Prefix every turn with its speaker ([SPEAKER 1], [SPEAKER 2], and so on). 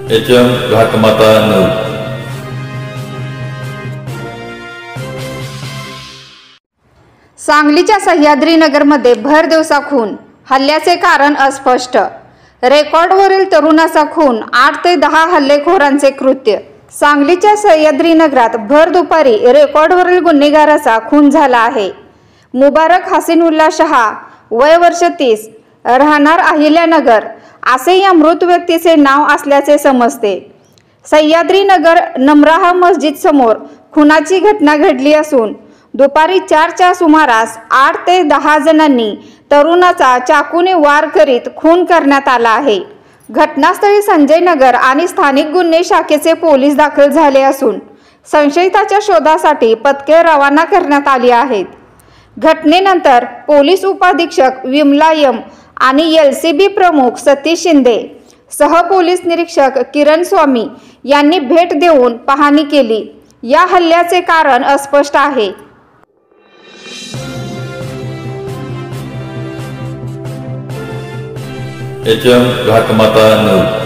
[SPEAKER 1] HM घाटमाता news.
[SPEAKER 2] सांगलीच्या सह्याद्रीनगरमध्ये भर दिवसा खून, हल्ल्याचे कारण अस्पष्ट। रेकॉर्डवरील तरुणाचा खून, 8 ते 10 हल्लेखोरांचे कृत्य। सांगलीच्या सह्याद्रीनगरात भर दुपारी रेकॉर्डवरील गुन्हेगाराचा खून झाला आहे। मुबारक हसीनुल्ला शहा, वय वर्ष 30, राहणार अहिल्यानगर असे या मृत व्यक्तीचे नाव असल्याचे समजते। सह्याद्रीनगर नमराह मस्जिद समोर खुनाची घटना घडली असून दुपारी 4च्या सुमारास 8 ते 10 जणांनी तरुणाचा चाकूने वार करीत खून करण्यात आला आहे। घटनास्थळी संजय नगर आणि स्थानिक गुन्हे शाखेचे पोलीस दाखल झाले असून संशयिताच्या शोधासाठी पथके रवाना करण्यात आली आहेत। घटनेनंतर पोलीस उपाधीक्षक विमला एम आणि LCB प्रमुख सतीश शिंदे सह पोलीस निरीक्षक किरण स्वामी यांनी भेट देऊन पाहणी केली। या हल्ल्याचे कारण अस्पष्ट आहे।
[SPEAKER 1] HM घाटमाता news.